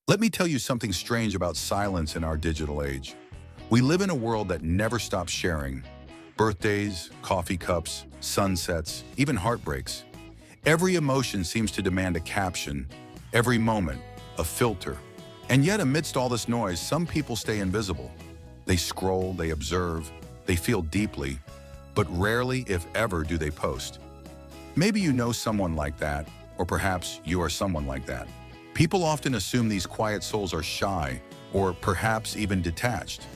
Let me tell you something strange about silence in our digital age. We live in a world that never stops sharing. Birthdays, coffee cups, sunsets, even heartbreaks. Every emotion seems to demand a caption, every moment, a filter. And yet amidst all this noise, some people stay invisible. They scroll, they observe, they feel deeply, but rarely, if ever, do they post. Maybe you know someone like that, or perhaps you are someone like that. People often assume these quiet souls are shy, or perhaps even detached.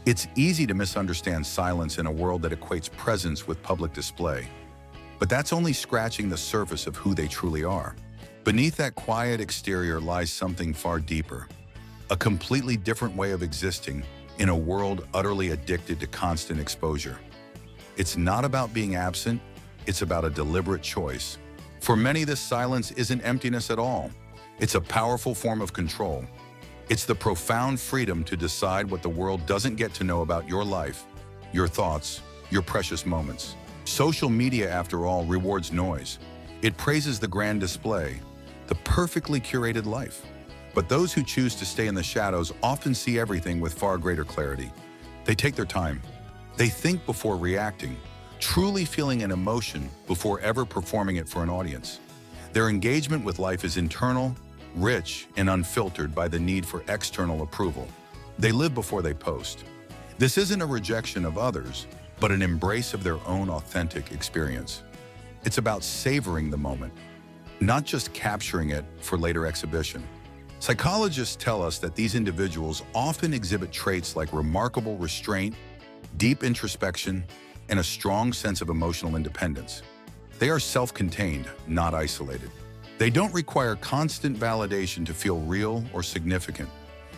It's easy to misunderstand silence in a world that equates presence with public display. But that's only scratching the surface of who they truly are. Beneath that quiet exterior lies something far deeper, a completely different way of existing in a world utterly addicted to constant exposure. It's not about being absent, it's about a deliberate choice. For many, this silence isn't emptiness at all. It's a powerful form of control. It's the profound freedom to decide what the world doesn't get to know about your life, your thoughts, your precious moments. Social media, after all, rewards noise. It praises the grand display, the perfectly curated life. But those who choose to stay in the shadows often see everything with far greater clarity. They take their time. They think before reacting, truly feeling an emotion before ever performing it for an audience. Their engagement with life is internal, rich, and unfiltered by the need for external approval. They live before they post. This isn't a rejection of others, but an embrace of their own authentic experience. It's about savoring the moment, not just capturing it for later exhibition. Psychologists tell us that these individuals often exhibit traits like remarkable restraint, deep introspection, and a strong sense of emotional independence. They are self-contained, not isolated. They don't require constant validation to feel real or significant.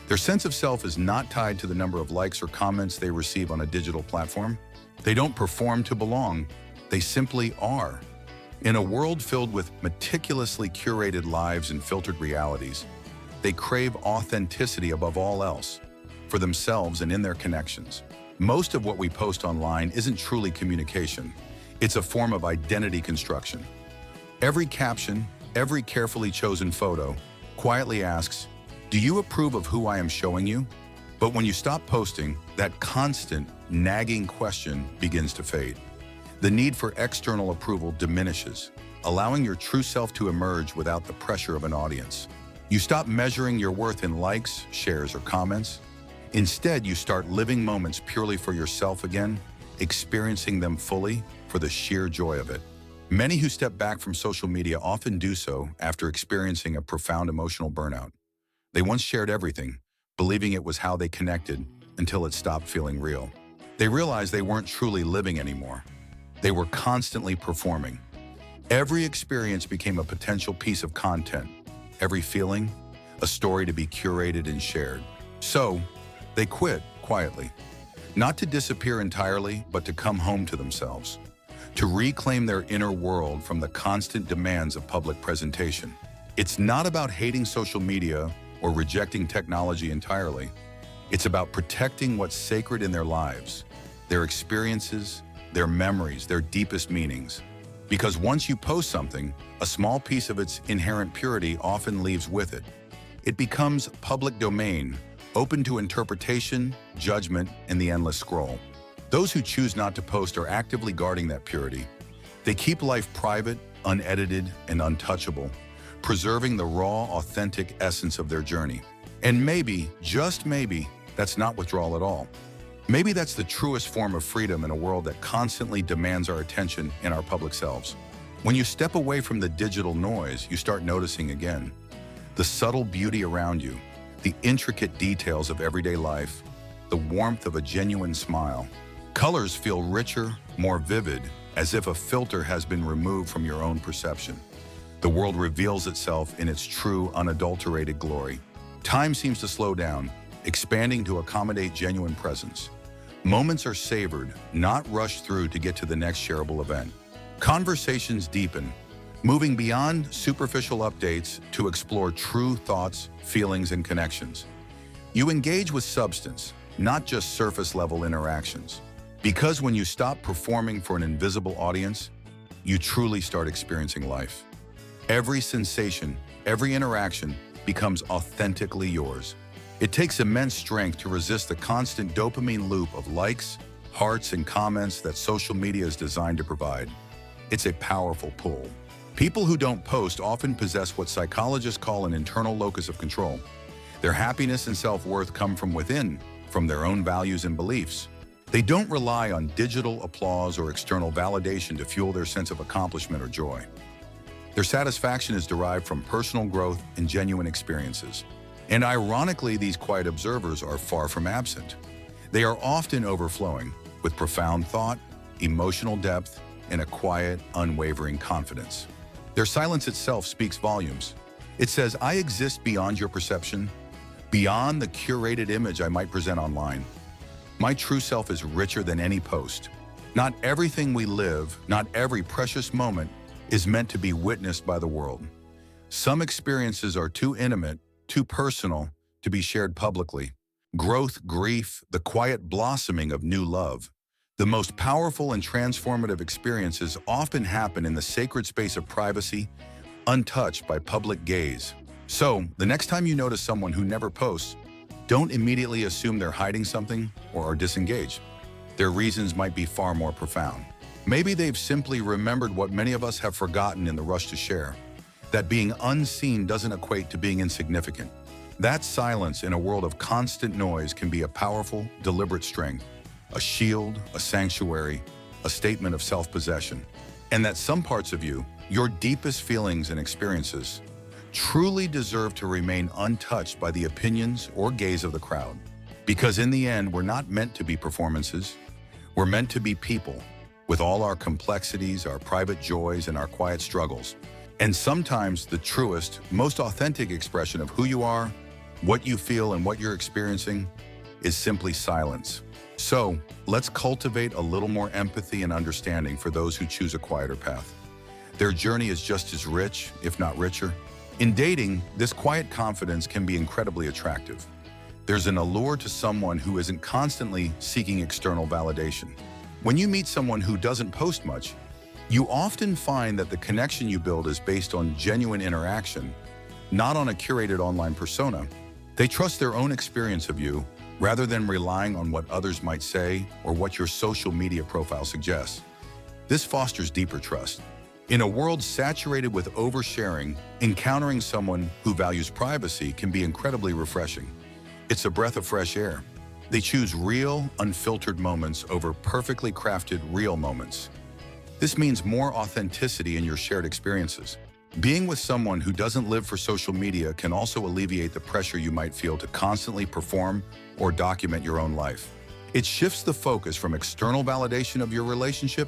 Their sense of self is not tied to the number of likes or comments they receive on a digital platform. They don't perform to belong, they simply are. In a world filled with meticulously curated lives and filtered realities, they crave authenticity above all else, for themselves and in their connections. Most of what we post online isn't truly communication. It's a form of identity construction. Every caption, every carefully chosen photo, quietly asks, "Do you approve of who I am showing you?" But when you stop posting, that constant, nagging question begins to fade. The need for external approval diminishes, allowing your true self to emerge without the pressure of an audience. You stop measuring your worth in likes, shares, or comments. Instead, you start living moments purely for yourself again, experiencing them fully for the sheer joy of it. Many who step back from social media often do so after experiencing a profound emotional burnout. They once shared everything, believing it was how they connected, until it stopped feeling real. They realized they weren't truly living anymore. They were constantly performing. Every experience became a potential piece of content, every feeling, a story to be curated and shared. So, they quit quietly, not to disappear entirely, but to come home to themselves, to reclaim their inner world from the constant demands of public presentation. It's not about hating social media or rejecting technology entirely. It's about protecting what's sacred in their lives, their experiences, their memories, their deepest meanings. Because once you post something, a small piece of its inherent purity often leaves with it. It becomes public domain, open to interpretation, judgment, and the endless scroll. Those who choose not to post are actively guarding that purity. They keep life private, unedited, and untouchable, preserving the raw, authentic essence of their journey. And maybe, just maybe, that's not withdrawal at all. Maybe that's the truest form of freedom in a world that constantly demands our attention and our public selves. When you step away from the digital noise, you start noticing again the subtle beauty around you, the intricate details of everyday life, the warmth of a genuine smile. Colors feel richer, more vivid, as if a filter has been removed from your own perception. The world reveals itself in its true, unadulterated glory. Time seems to slow down, expanding to accommodate genuine presence. Moments are savored, not rushed through to get to the next shareable event. Conversations deepen, moving beyond superficial updates to explore true thoughts, feelings, and connections. You engage with substance, not just surface-level interactions. Because when you stop performing for an invisible audience, you truly start experiencing life. Every sensation, every interaction, becomes authentically yours. It takes immense strength to resist the constant dopamine loop of likes, hearts, and comments that social media is designed to provide. It's a powerful pull. People who don't post often possess what psychologists call an internal locus of control. Their happiness and self-worth come from within, from their own values and beliefs. They don't rely on digital applause or external validation to fuel their sense of accomplishment or joy. Their satisfaction is derived from personal growth and genuine experiences. And ironically, these quiet observers are far from absent. They are often overflowing with profound thought, emotional depth, and a quiet, unwavering confidence. Their silence itself speaks volumes. It says, I exist beyond your perception, beyond the curated image I might present online. My true self is richer than any post. Not everything we live, not every precious moment is meant to be witnessed by the world. Some experiences are too intimate, too personal to be shared publicly. Growth, grief, the quiet blossoming of new love. The most powerful and transformative experiences often happen in the sacred space of privacy, untouched by public gaze. So, the next time you notice someone who never posts, don't immediately assume they're hiding something or are disengaged. Their reasons might be far more profound. Maybe they've simply remembered what many of us have forgotten in the rush to share, that being unseen doesn't equate to being insignificant. That silence in a world of constant noise can be a powerful, deliberate strength, a shield, a sanctuary, a statement of self-possession. And that some parts of you, your deepest feelings and experiences, truly deserve to remain untouched by the opinions or gaze of the crowd. Because in the end, we're not meant to be performances. We're meant to be people, with all our complexities, our private joys, and our quiet struggles. And sometimes the truest, most authentic expression of who you are, what you feel, and what you're experiencing is simply silence. So, let's cultivate a little more empathy and understanding for those who choose a quieter path. Their journey is just as rich, if not richer. In dating, this quiet confidence can be incredibly attractive. There's an allure to someone who isn't constantly seeking external validation. When you meet someone who doesn't post much, you often find that the connection you build is based on genuine interaction, not on a curated online persona. They trust their own experience of you, rather than relying on what others might say or what your social media profile suggests. This fosters deeper trust. In a world saturated with oversharing, encountering someone who values privacy can be incredibly refreshing. It's a breath of fresh air. They choose real, unfiltered moments over perfectly crafted real moments. This means more authenticity in your shared experiences. Being with someone who doesn't live for social media can also alleviate the pressure you might feel to constantly perform or document your own life. It shifts the focus from external validation of your relationship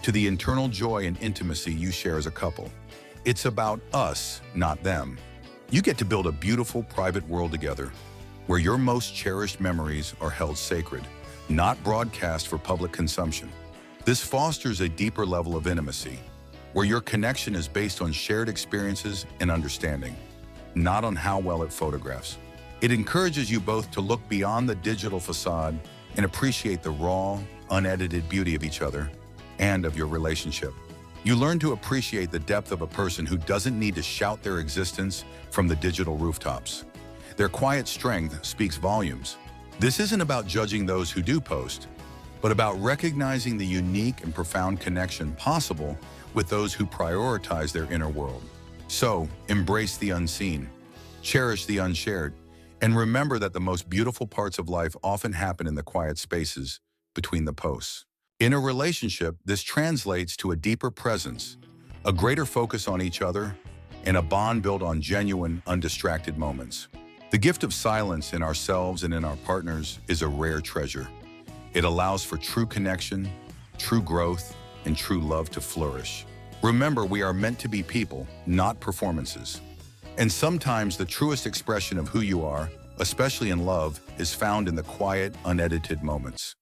to the internal joy and intimacy you share as a couple. It's about us, not them. You get to build a beautiful private world together, where your most cherished memories are held sacred, not broadcast for public consumption. This fosters a deeper level of intimacy, where your connection is based on shared experiences and understanding, not on how well it photographs. It encourages you both to look beyond the digital facade and appreciate the raw, unedited beauty of each other and of your relationship. You learn to appreciate the depth of a person who doesn't need to shout their existence from the digital rooftops. Their quiet strength speaks volumes. This isn't about judging those who do post, but about recognizing the unique and profound connection possible with those who prioritize their inner world. So, embrace the unseen, cherish the unshared, and remember that the most beautiful parts of life often happen in the quiet spaces between the posts. In a relationship, this translates to a deeper presence, a greater focus on each other, and a bond built on genuine, undistracted moments. The gift of silence in ourselves and in our partners is a rare treasure. It allows for true connection, true growth, and true love to flourish. Remember, we are meant to be people, not performances. And sometimes the truest expression of who you are, especially in love, is found in the quiet, unedited moments.